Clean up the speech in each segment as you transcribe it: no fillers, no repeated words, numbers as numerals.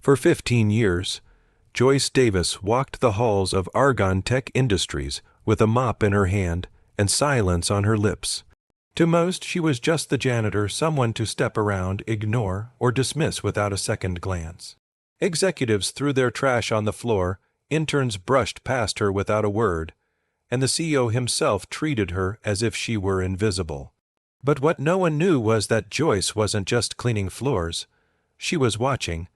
For 15 years, Joyce Davis walked the halls of Argonne Tech Industries with a mop in her hand and silence on her lips. To most, she was just the janitor, someone to step around, ignore, or dismiss without a second glance. Executives threw their trash on the floor, interns brushed past her without a word, and the CEO himself treated her as if she were invisible. But what no one knew was that Joyce wasn't just cleaning floors. She was watching.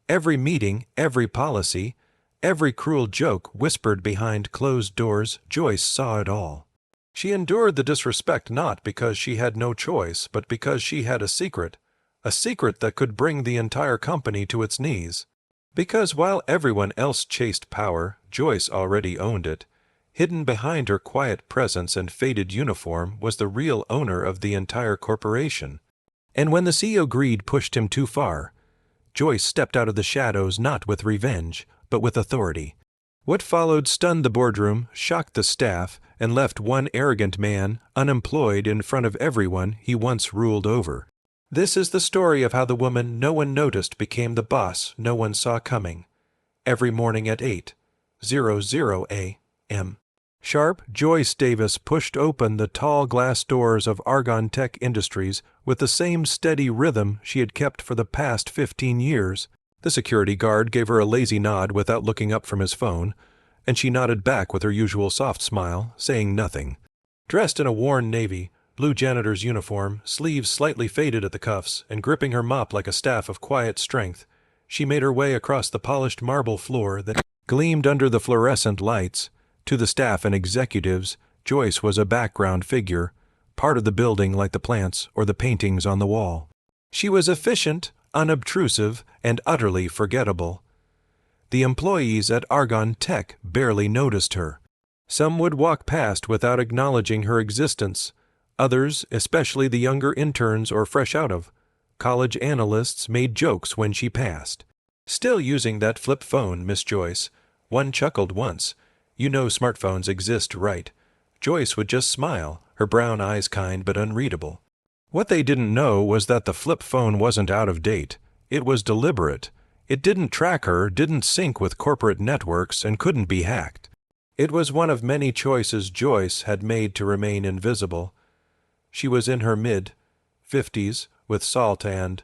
Every meeting, every policy, every cruel joke whispered behind closed doors, Joyce saw it all. She endured the disrespect not because she had no choice, but because she had a secret that could bring the entire company to its knees. Because while everyone else chased power, Joyce already owned it. Hidden behind her quiet presence and faded uniform was the real owner of the entire corporation. And when the CEO greed pushed him too far, Joyce stepped out of the shadows not with revenge, but with authority. What followed stunned the boardroom, shocked the staff, and left one arrogant man unemployed in front of everyone he once ruled over. This is the story of how the woman no one noticed became the boss no one saw coming. Every morning at 8:00 a.m. sharp, Joyce Davis pushed open the tall glass doors of Argonne Tech Industries with the same steady rhythm she had kept for the past 15 years. The security guard gave her a lazy nod without looking up from his phone, and she nodded back with her usual soft smile, saying nothing. Dressed in a worn navy, blue janitor's uniform, sleeves slightly faded at the cuffs, and gripping her mop like a staff of quiet strength, she made her way across the polished marble floor that gleamed under the fluorescent lights. To the staff and executives, Joyce was a background figure, part of the building like the plants or the paintings on the wall. She was efficient, unobtrusive, and utterly forgettable. The employees at Argonne Tech barely noticed her. Some would walk past without acknowledging her existence. Others, especially the younger interns or fresh out of college analysts, made jokes when she passed. "Still using that flip phone, Miss Joyce?" One chuckled once. "You know smartphones exist, right?" Joyce would just smile, her brown eyes kind but unreadable. What they didn't know was that the flip phone wasn't out of date. It was deliberate. It didn't track her, didn't sync with corporate networks, and couldn't be hacked. It was one of many choices Joyce had made to remain invisible. She was in her mid-50s, with salt and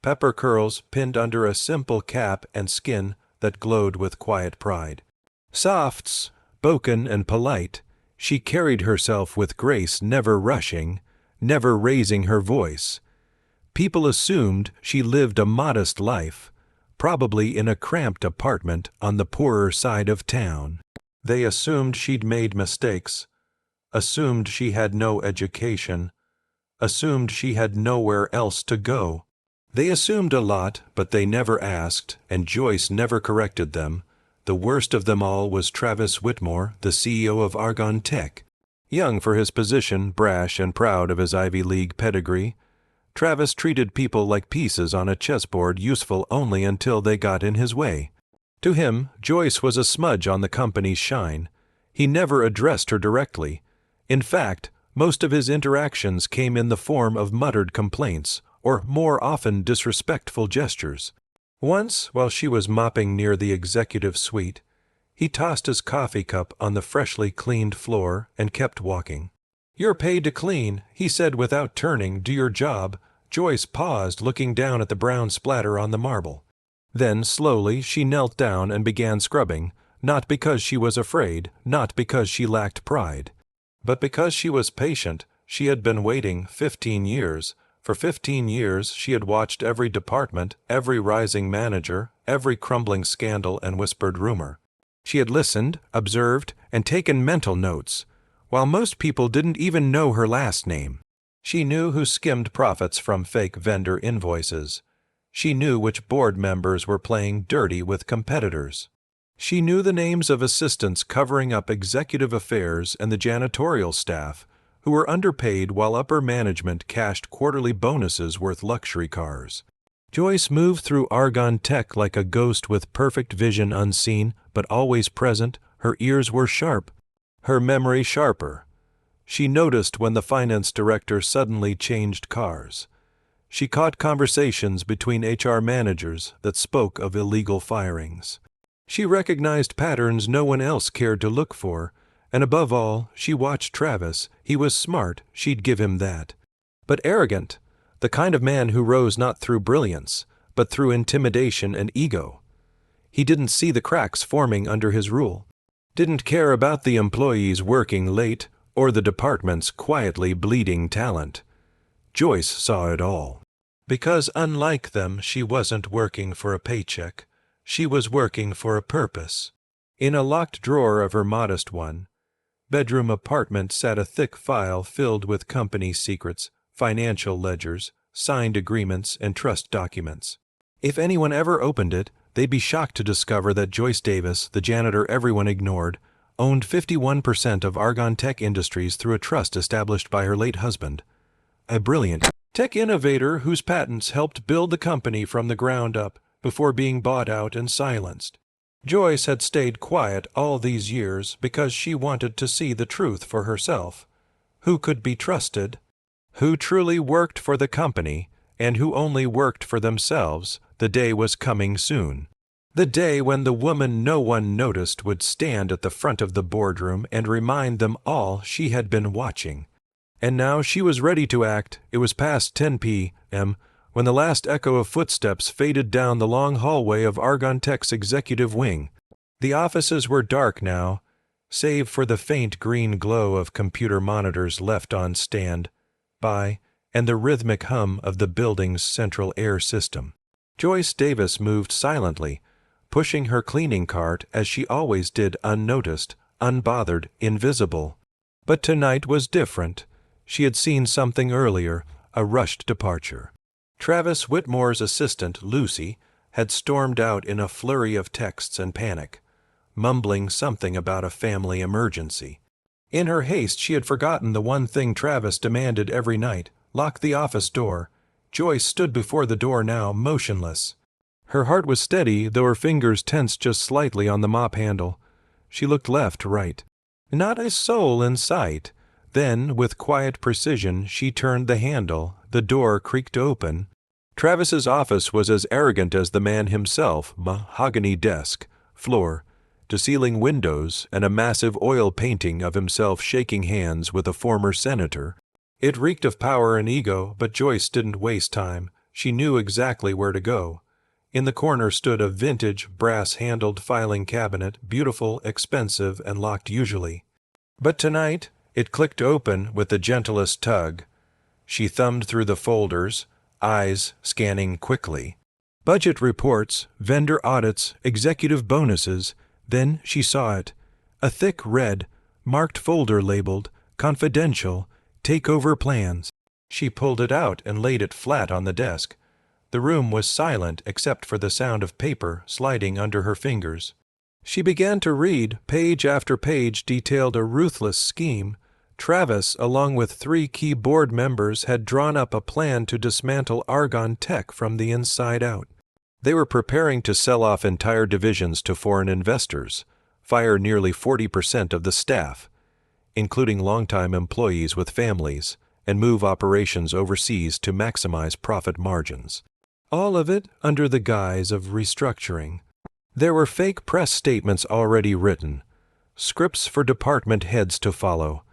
pepper curls pinned under a simple cap and skin that glowed with quiet pride. Soft, spoken, and polite, she carried herself with grace, never rushing, never raising her voice. People assumed she lived a modest life, probably in a cramped apartment on the poorer side of town. They assumed she'd made mistakes, assumed she had no education, assumed she had nowhere else to go. They assumed a lot, but they never asked, and Joyce never corrected them. The worst of them all was Travis Whitmore, the CEO of Argonne Tech. Young for his position, brash and proud of his Ivy League pedigree, Travis treated people like pieces on a chessboard, useful only until they got in his way. To him, Joyce was a smudge on the company's shine. He never addressed her directly. In fact, most of his interactions came in the form of muttered complaints, or more often disrespectful gestures. Once, while she was mopping near the executive suite, he tossed his coffee cup on the freshly cleaned floor and kept walking. "You're paid to clean," he said without turning. "Do your job." Joyce paused, looking down at the brown splatter on the marble. Then, slowly, she knelt down and began scrubbing, not because she was afraid, not because she lacked pride, but because she was patient. She had been waiting 15 years. For 15 years, she had watched every department, every rising manager, every crumbling scandal and whispered rumor. She had listened, observed, and taken mental notes, while most people didn't even know her last name. She knew who skimmed profits from fake vendor invoices. She knew which board members were playing dirty with competitors. She knew the names of assistants covering up executive affairs and the janitorial staff, who were underpaid while upper management cashed quarterly bonuses worth luxury cars. Joyce moved through Argonne Tech like a ghost with perfect vision, unseen, but always present. Her ears were sharp, her memory sharper. She noticed when the finance director suddenly changed cars. She caught conversations between HR managers that spoke of illegal firings. She recognized patterns no one else cared to look for, and above all, she watched Travis. He was smart, she'd give him that. But arrogant, the kind of man who rose not through brilliance, but through intimidation and ego. He didn't see the cracks forming under his rule, didn't care about the employees working late or the department's quietly bleeding talent. Joyce saw it all. Because unlike them, she wasn't working for a paycheck. She was working for a purpose. In a locked drawer of her modest one-bedroom apartment sat a thick file filled with company secrets, financial ledgers, signed agreements, and trust documents. If anyone ever opened it, they'd be shocked to discover that Joyce Davis, the janitor everyone ignored, owned 51% of Argon Tech Industries through a trust established by her late husband, a brilliant tech innovator whose patents helped build the company from the ground up before being bought out and silenced. Joyce had stayed quiet all these years because she wanted to see the truth for herself. Who could be trusted? Who truly worked for the company, and who only worked for themselves? The day was coming soon. The day when the woman no one noticed would stand at the front of the boardroom and remind them all she had been watching. And now she was ready to act. It was past 10 p.m. when the last echo of footsteps faded down the long hallway of Argon Tech's executive wing. The offices were dark now, save for the faint green glow of computer monitors left on standby and the rhythmic hum of the building's central air system. Joyce Davis moved silently, pushing her cleaning cart as she always did, unnoticed, unbothered, invisible. But tonight was different. She had seen something earlier, a rushed departure. Travis Whitmore's assistant, Lucy, had stormed out in a flurry of texts and panic, mumbling something about a family emergency. In her haste, she had forgotten the one thing Travis demanded every night: lock the office door. Joyce stood before the door now, motionless. Her heart was steady, though her fingers tensed just slightly on the mop handle. She looked left, right. Not a soul in sight. Then, with quiet precision, she turned the handle. The door creaked open. Travis's office was as arrogant as the man himself: mahogany desk, floor, to ceiling windows, and a massive oil painting of himself shaking hands with a former senator. It reeked of power and ego, but Joyce didn't waste time. She knew exactly where to go. In the corner stood a vintage, brass-handled filing cabinet, beautiful, expensive, and locked usually. But tonight it clicked open with the gentlest tug. She thumbed through the folders, eyes scanning quickly. Budget reports, vendor audits, executive bonuses. Then she saw it. A thick red, marked folder labeled "Confidential, Takeover Plans." She pulled it out and laid it flat on the desk. The room was silent except for the sound of paper sliding under her fingers. She began to read. Page after page detailed a ruthless scheme. Travis, along with 3 key board members, had drawn up a plan to dismantle Argon Tech from the inside out. They were preparing to sell off entire divisions to foreign investors, fire nearly 40% of the staff, including longtime employees with families, and move operations overseas to maximize profit margins. All of it under the guise of restructuring. There were fake press statements already written, scripts for department heads to follow,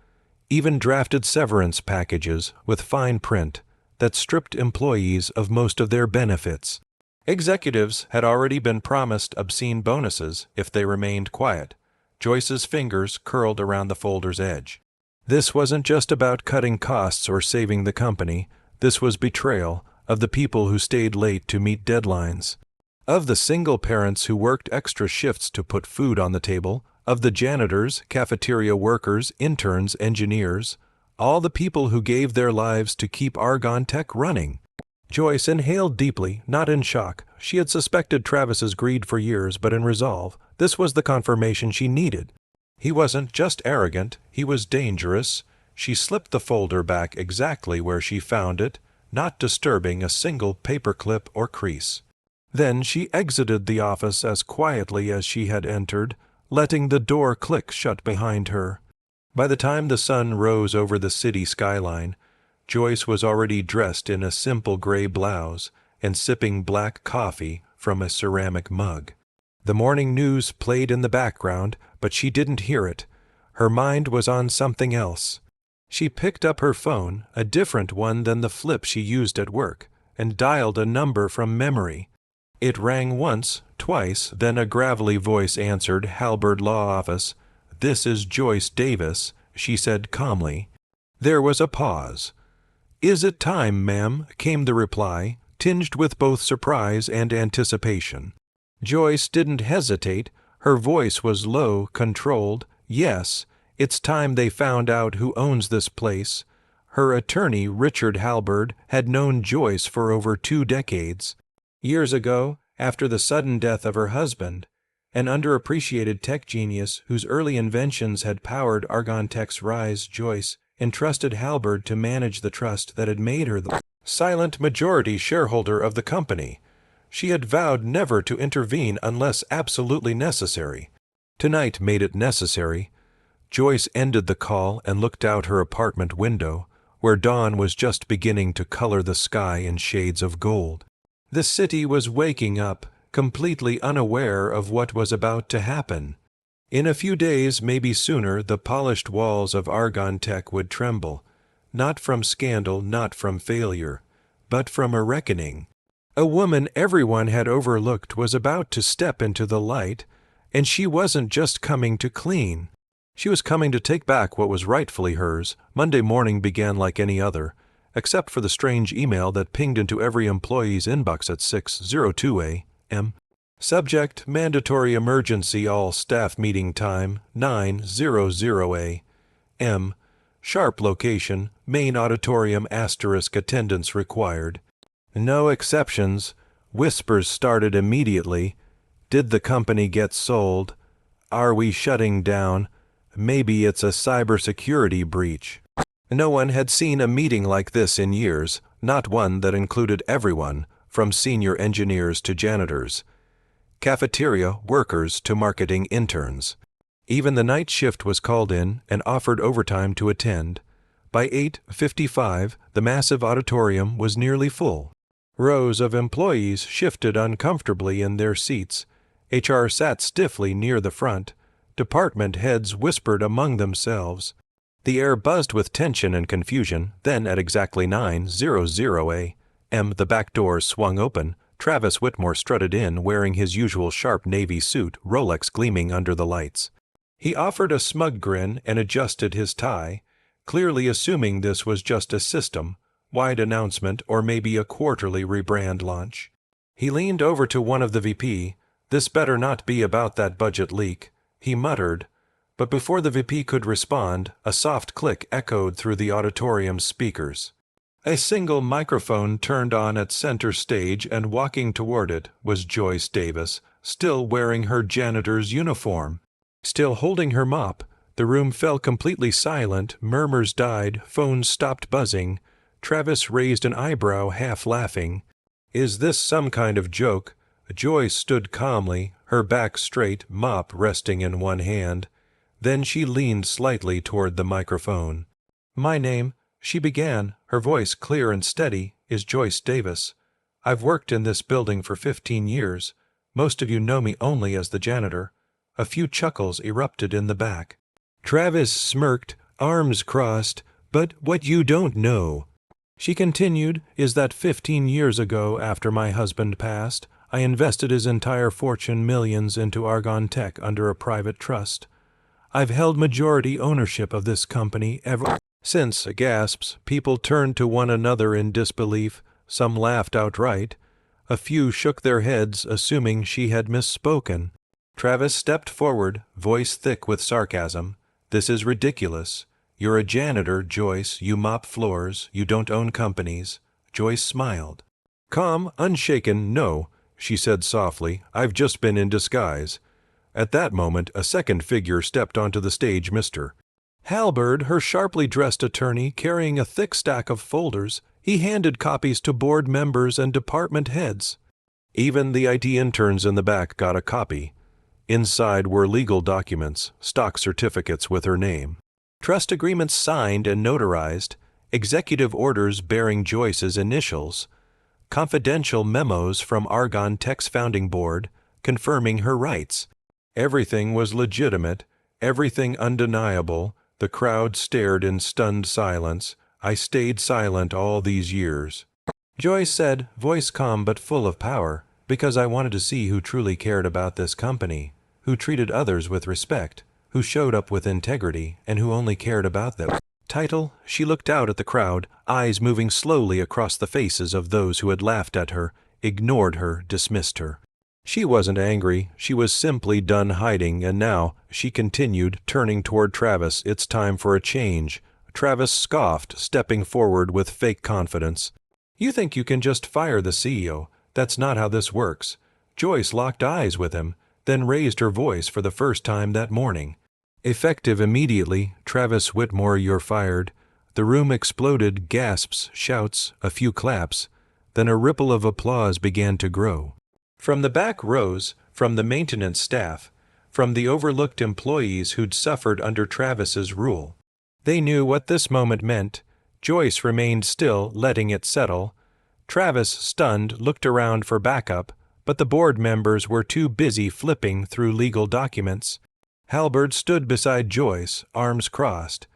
even drafted severance packages with fine print that stripped employees of most of their benefits. Executives had already been promised obscene bonuses if they remained quiet. Joyce's fingers curled around the folder's edge. This wasn't just about cutting costs or saving the company. This was betrayal of the people who stayed late to meet deadlines, of the single parents who worked extra shifts to put food on the table, of the janitors, cafeteria workers, interns, engineers, all the people who gave their lives to keep Argon Tech running. Joyce inhaled deeply, not in shock. She had suspected Travis's greed for years, but in resolve. This was the confirmation she needed. He wasn't just arrogant, he was dangerous. She slipped the folder back exactly where she found it, not disturbing a single paperclip or crease. Then she exited the office as quietly as she had entered, letting the door click shut behind her. By the time the sun rose over the city skyline, Joyce was already dressed in a simple gray blouse and sipping black coffee from a ceramic mug. The morning news played in the background, but she didn't hear it. Her mind was on something else. She picked up her phone, a different one than the flip she used at work, and dialed a number from memory. It rang once, twice, then a gravelly voice answered Halberd Law Office. "This is Joyce Davis," she said calmly. There was a pause. "Is it time, ma'am?" came the reply, tinged with both surprise and anticipation. Joyce didn't hesitate. Her voice was low, controlled. "Yes, it's time they found out who owns this place." Her attorney, Richard Halberd, had known Joyce for over 2 decades. Years ago, after the sudden death of her husband, an underappreciated tech genius whose early inventions had powered Argonne Tech's rise, Joyce entrusted Halberd to manage the trust that had made her the silent majority shareholder of the company. She had vowed never to intervene unless absolutely necessary. Tonight made it necessary. Joyce ended the call and looked out her apartment window, where dawn was just beginning to color the sky in shades of gold. The city was waking up, completely unaware of what was about to happen. In a few days, maybe sooner, the polished walls of Argonne Tech would tremble, not from scandal, not from failure, but from a reckoning. A woman everyone had overlooked was about to step into the light, and she wasn't just coming to clean. She was coming to take back what was rightfully hers. Monday morning began like any other, except for the strange email that pinged into every employee's inbox at 6:02 a.m. Subject: Mandatory Emergency All Staff Meeting Time, 9:00 a.m. Sharp location, Main Auditorium * attendance required. No exceptions. Whispers started immediately. Did the company get sold? Are we shutting down? Maybe it's a cybersecurity breach. No one had seen a meeting like this in years, not one that included everyone, from senior engineers to janitors, cafeteria workers to marketing interns. Even the night shift was called in and offered overtime to attend. By 8:55, the massive auditorium was nearly full. Rows of employees shifted uncomfortably in their seats. HR sat stiffly near the front. Department heads whispered among themselves. The air buzzed with tension and confusion. Then, at exactly 9:00 a.m., the back door swung open. Travis Whitmore strutted in, wearing his usual sharp navy suit, Rolex gleaming under the lights. He offered a smug grin and adjusted his tie, clearly assuming this was just a system-wide announcement or maybe a quarterly rebrand launch. He leaned over to one of the VP. "This better not be about that budget leak," he muttered. But before the VP could respond, a soft click echoed through the auditorium's speakers. A single microphone turned on at center stage, and walking toward it was Joyce Davis, still wearing her janitor's uniform. Still holding her mop. The room fell completely silent, murmurs died, phones stopped buzzing. Travis raised an eyebrow, half laughing. Is this some kind of joke? Joyce stood calmly, her back straight, mop resting in one hand. Then she leaned slightly toward the microphone. "My name," she began, her voice clear and steady, "is Joyce Davis. I've worked in this building for 15 years. Most of you know me only as the janitor." A few chuckles erupted in the back. Travis smirked, arms crossed. "But what you don't know," she continued, "is that 15 years ago, after my husband passed, I invested his entire fortune, millions, into Argonne Tech under a private trust. I've held majority ownership of this company ever since." Gasps. People turned to one another in disbelief. Some laughed outright. A few shook their heads, assuming she had misspoken. Travis stepped forward, voice thick with sarcasm. "This is ridiculous. You're a janitor, Joyce. You mop floors. You don't own companies." Joyce smiled. "Calm, unshaken, no," she said softly. "I've just been in disguise." At that moment, a second figure stepped onto the stage, Mr. Halberd, her sharply dressed attorney, carrying a thick stack of folders. He handed copies to board members and department heads. Even the IT interns in the back got a copy. Inside were legal documents, stock certificates with her name, trust agreements signed and notarized. executive orders bearing Joyce's initials, confidential memos from Argonne Tech's founding board confirming her rights. Everything was legitimate, everything undeniable. The crowd stared in stunned silence. I stayed silent all these years. Joyce said, voice calm but full of power, because I wanted to see who truly cared about this company, who treated others with respect, who showed up with integrity, and who only cared about them. Title, she looked out at the crowd, eyes moving slowly across the faces of those who had laughed at her, ignored her, dismissed her. She wasn't angry, she was simply done hiding, and now, she continued, turning toward Travis, it's time for a change. Travis scoffed, stepping forward with fake confidence. You think you can just fire the CEO? That's not how this works. Joyce locked eyes with him, then raised her voice for the first time that morning. Effective immediately, Travis Whitmore, you're fired. The room exploded, gasps, shouts, a few claps. Then a ripple of applause began to grow. From the back rows, from the maintenance staff, from the overlooked employees who'd suffered under Travis's rule. They knew what this moment meant. Joyce remained still, letting it settle. Travis, stunned, looked around for backup, but the board members were too busy flipping through legal documents. Halberd stood beside Joyce, arms crossed.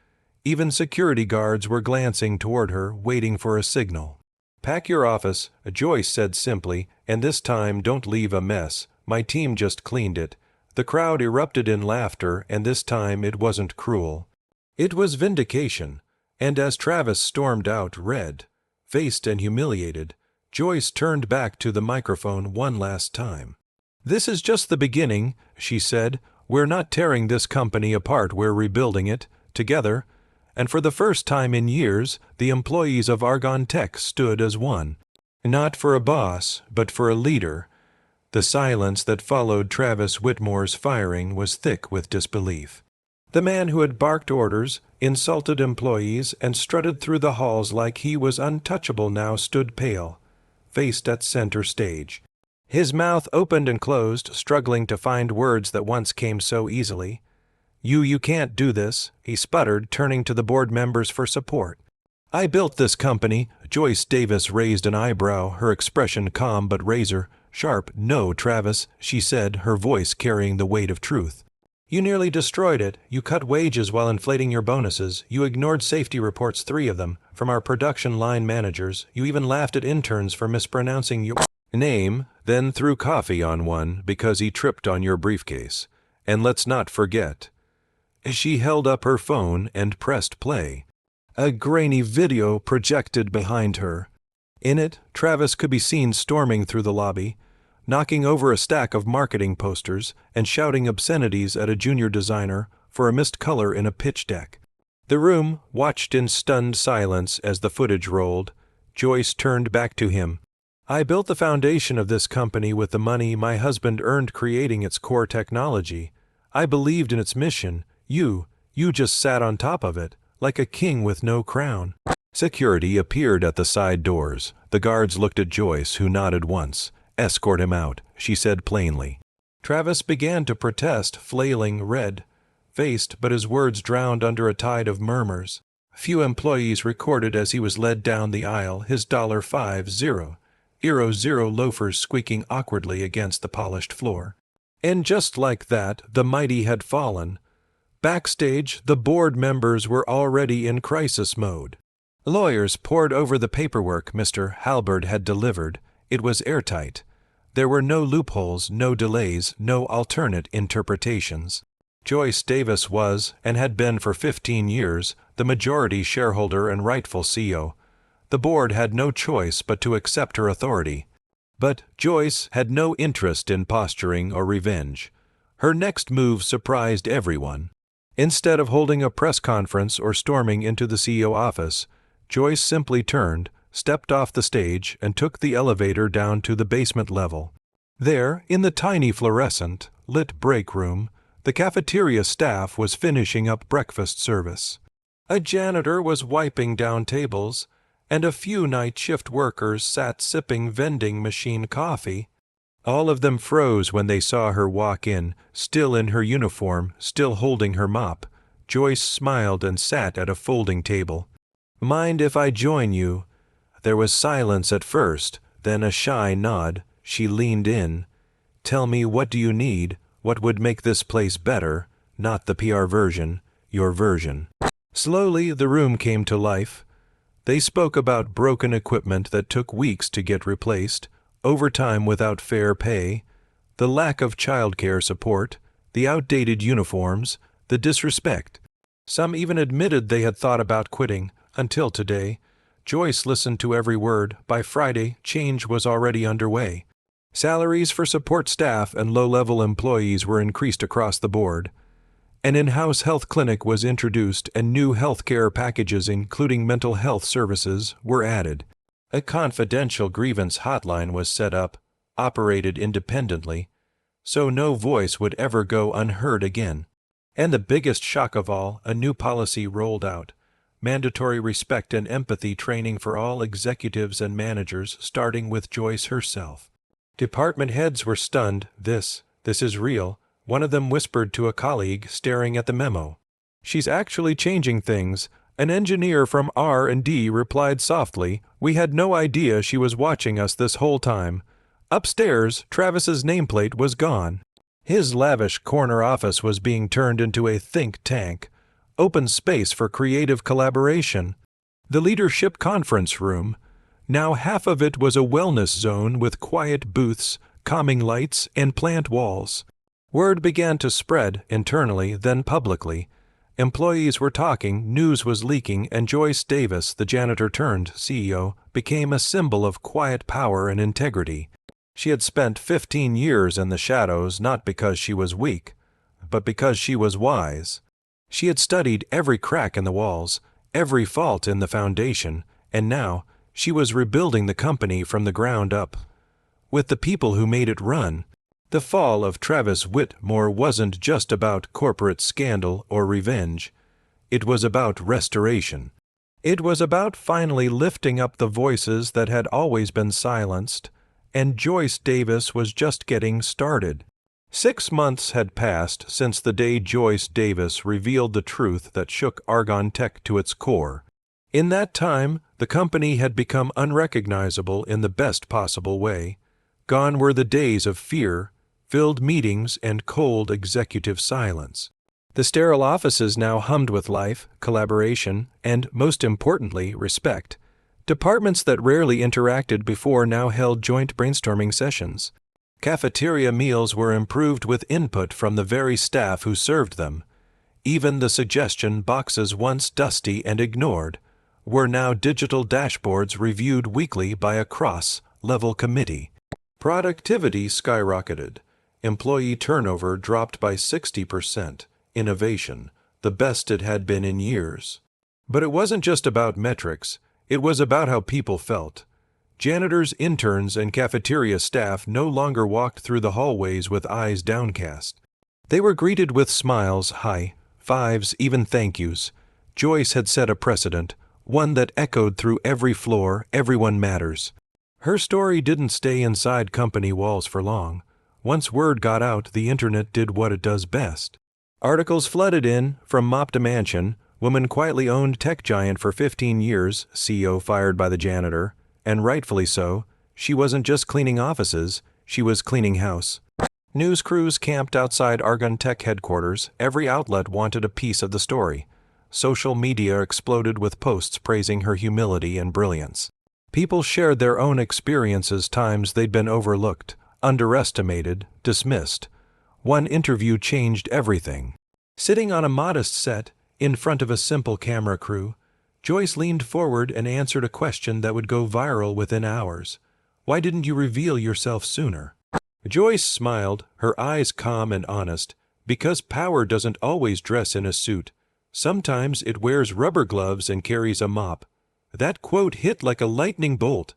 Even security guards were glancing toward her, waiting for a signal. Pack your office, Joyce said simply, and this time don't leave a mess. My team just cleaned it. The crowd erupted in laughter, and this time it wasn't cruel. It was vindication, and as Travis stormed out, red, faced and humiliated, Joyce turned back to the microphone one last time. This is just the beginning, she said. We're not tearing this company apart, we're rebuilding it, together. And for the first time in years, the employees of Argonne Tech stood as one. Not for a boss, but for a leader. The silence that followed Travis Whitmore's firing was thick with disbelief. The man who had barked orders, insulted employees, and strutted through the halls like he was untouchable now stood pale, faced at center stage. His mouth opened and closed, struggling to find words that once came so easily. You can't do this, he sputtered, turning to the board members for support. I built this company. Joyce Davis raised an eyebrow, her expression calm but razor sharp. No, Travis, she said, her voice carrying the weight of truth. You nearly destroyed it. You cut wages while inflating your bonuses. You ignored safety reports, 3 of them, from our production line managers. You even laughed at interns for mispronouncing your name, then threw coffee on one because he tripped on your briefcase. And let's not forget. She held up her phone and pressed play. A grainy video projected behind her. In it, Travis could be seen storming through the lobby, knocking over a stack of marketing posters and shouting obscenities at a junior designer for a missed color in a pitch deck. The room watched in stunned silence as the footage rolled. Joyce turned back to him. I built the foundation of this company with the money my husband earned creating its core technology. I believed in its mission. You just sat on top of it, like a king with no crown. Security appeared at the side doors. The guards looked at Joyce, who nodded once. Escort him out, she said plainly. Travis began to protest, flailing, red-faced, but his words drowned under a tide of murmurs. Few employees recorded as he was led down the aisle, his $5.00 loafers squeaking awkwardly against the polished floor. And just like that, the mighty had fallen. Backstage, the board members were already in crisis mode. Lawyers pored over the paperwork Mr. Halberd had delivered. It was airtight. There were no loopholes, no delays, no alternate interpretations. Joyce Davis was, and had been for 15 years, the majority shareholder and rightful CEO. The board had no choice but to accept her authority. But Joyce had no interest in posturing or revenge. Her next move surprised everyone. Instead of holding a press conference or storming into the CEO office, Joyce simply turned, stepped off the stage, and took the elevator down to the basement level. There, in the tiny fluorescent, lit break room, the cafeteria staff was finishing up breakfast service. A janitor was wiping down tables, and a few night shift workers sat sipping vending machine coffee. All of them froze when they saw her walk in, still in her uniform, still holding her mop. Joyce smiled and sat at a folding table. Mind if I join you? There was silence at first, then a shy nod. She leaned in. Tell me, what do you need? What would make this place better? Not the PR version, your version. Slowly, the room came to life. They spoke about broken equipment that took weeks to get replaced, overtime without fair pay, the lack of childcare support, the outdated uniforms, the disrespect. Some even admitted they had thought about quitting, until today. Joyce listened to every word. By Friday, change was already underway. Salaries for support staff and low-level employees were increased across the board. An in-house health clinic was introduced and new health care packages including mental health services were added. A confidential grievance hotline was set up, operated independently, so no voice would ever go unheard again. And the biggest shock of all, a new policy rolled out. Mandatory respect and empathy training for all executives and managers, starting with Joyce herself. Department heads were stunned. This is real. One of them whispered to a colleague, staring at the memo. She's actually changing things. An engineer from R&D replied softly, we had no idea she was watching us this whole time. Upstairs, Travis's nameplate was gone. His lavish corner office was being turned into a think tank, open space for creative collaboration. The leadership conference room, now half of it was a wellness zone with quiet booths, calming lights, and plant walls. Word began to spread, internally, then publicly. Employees were talking, news was leaking, and Joyce Davis, the janitor-turned-CEO, became a symbol of quiet power and integrity. She had spent 15 years in the shadows not because she was weak, but because she was wise. She had studied every crack in the walls, every fault in the foundation, and now she was rebuilding the company from the ground up. With the people who made it run. The fall of Travis Whitmore wasn't just about corporate scandal or revenge. It was about restoration. It was about finally lifting up the voices that had always been silenced, and Joyce Davis was just getting started. 6 months had passed since the day Joyce Davis revealed the truth that shook Argonne Tech to its core. In that time, the company had become unrecognizable in the best possible way. Gone were the days of fear, filled meetings, and cold executive silence. The sterile offices now hummed with life, collaboration, and, most importantly, respect. Departments that rarely interacted before now held joint brainstorming sessions. Cafeteria meals were improved with input from the very staff who served them. Even the suggestion boxes once dusty and ignored were now digital dashboards reviewed weekly by a cross-level committee. Productivity skyrocketed. Employee turnover dropped by 60%. Innovation, the best it had been in years. But it wasn't just about metrics. It was about how people felt. Janitors, interns, and cafeteria staff no longer walked through the hallways with eyes downcast. They were greeted with smiles, high fives, even thank yous. Joyce had set a precedent, one that echoed through every floor. Everyone matters. Her story didn't stay inside company walls for long. Once word got out, the internet did what it does best. Articles flooded in, from mop to mansion. Woman quietly owned tech giant for 15 years, CEO fired by the janitor. And rightfully so. She wasn't just cleaning offices, she was cleaning house. News crews camped outside Argonne Tech headquarters. Every outlet wanted a piece of the story. Social media exploded with posts praising her humility and brilliance. People shared their own experiences, times they'd been overlooked, underestimated, dismissed. One interview changed everything. Sitting on a modest set, in front of a simple camera crew, Joyce leaned forward and answered a question that would go viral within hours. Why didn't you reveal yourself sooner? Joyce smiled, her eyes calm and honest. Because power doesn't always dress in a suit. Sometimes it wears rubber gloves and carries a mop. That quote hit like a lightning bolt.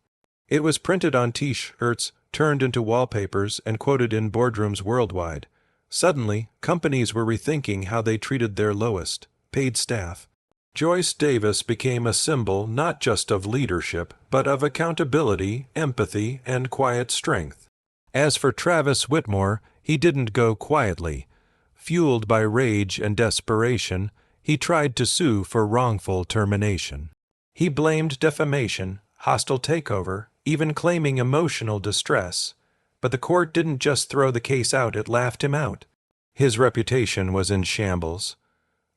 It was printed on T-shirts, turned into wallpapers, and quoted in boardrooms worldwide. Suddenly, companies were rethinking how they treated their lowest, paid staff. Joyce Davis became a symbol not just of leadership, but of accountability, empathy, and quiet strength. As for Travis Whitmore, he didn't go quietly. Fueled by rage and desperation, he tried to sue for wrongful termination. He blamed defamation, hostile takeover, even claiming emotional distress. But the court didn't just throw the case out, it laughed him out. His reputation was in shambles.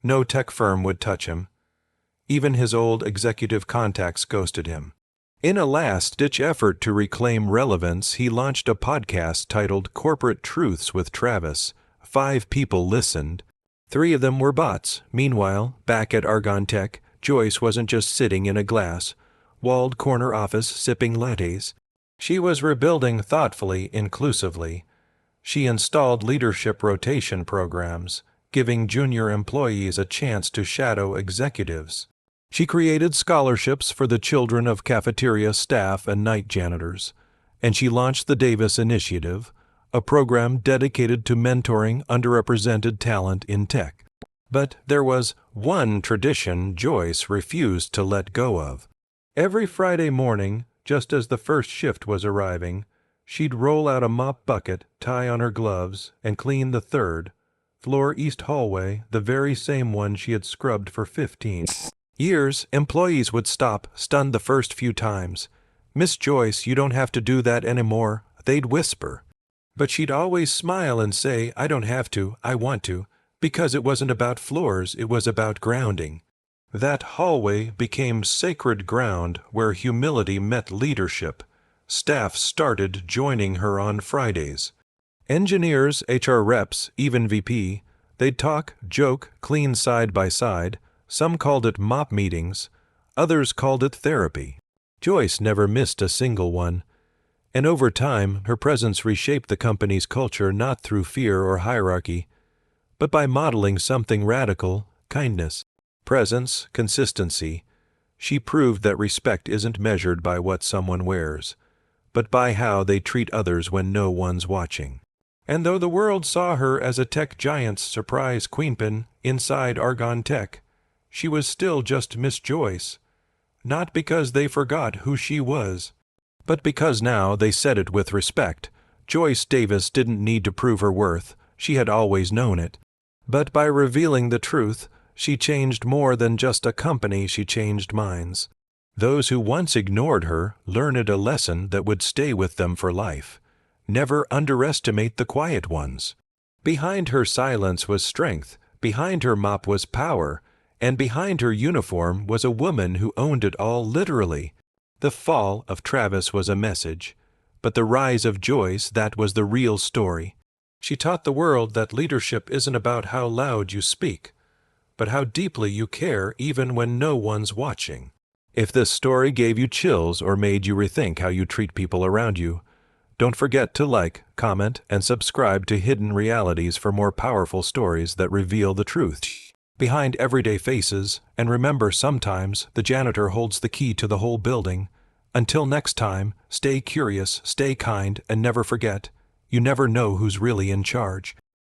No tech firm would touch him. Even his old executive contacts ghosted him. In a last-ditch effort to reclaim relevance, he launched a podcast titled Corporate Truths with Travis. 5 people listened. 3 of them were bots. Meanwhile, back at Argonne Tech, Joyce wasn't just sitting in a walled corner office sipping lattes. She was rebuilding thoughtfully, inclusively. She installed leadership rotation programs, giving junior employees a chance to shadow executives. She created scholarships for the children of cafeteria staff and night janitors, and she launched the Davis Initiative, a program dedicated to mentoring underrepresented talent in tech. But there was one tradition Joyce refused to let go of. Every Friday morning, just as the first shift was arriving, she'd roll out a mop bucket, tie on her gloves, and clean the 3rd floor east hallway, the very same one she had scrubbed for 15 years. Employees would stop, stunned the first few times. "Miss Joyce, you don't have to do that anymore," they'd whisper. But she'd always smile and say, "I don't have to, I want to," because it wasn't about floors, it was about grounding. That hallway became sacred ground where humility met leadership. Staff started joining her on Fridays. Engineers, HR reps, even VP, they'd talk, joke, clean side by side. Some called it mop meetings, others called it therapy. Joyce never missed a single one. And over time, her presence reshaped the company's culture not through fear or hierarchy, but by modeling something radical: kindness, presence, consistency. She proved that respect isn't measured by what someone wears, but by how they treat others when no one's watching. And though the world saw her as a tech giant's surprise queenpin inside Argonne Tech, she was still just Miss Joyce, not because they forgot who she was, but because now they said it with respect. Joyce Davis didn't need to prove her worth, she had always known it. But by revealing the truth, she changed more than just a company, she changed minds. Those who once ignored her learned a lesson that would stay with them for life. Never underestimate the quiet ones. Behind her silence was strength, behind her mop was power, and behind her uniform was a woman who owned it all literally. The fall of Travis was a message, but the rise of Joyce, that was the real story. She taught the world that leadership isn't about how loud you speak, but how deeply you care even when no one's watching. If this story gave you chills or made you rethink how you treat people around you, don't forget to like, comment, and subscribe to Hidden Realities for more powerful stories that reveal the truth behind everyday faces. And remember, sometimes the janitor holds the key to the whole building. Until next time, stay curious, stay kind, and never forget, you never know who's really in charge.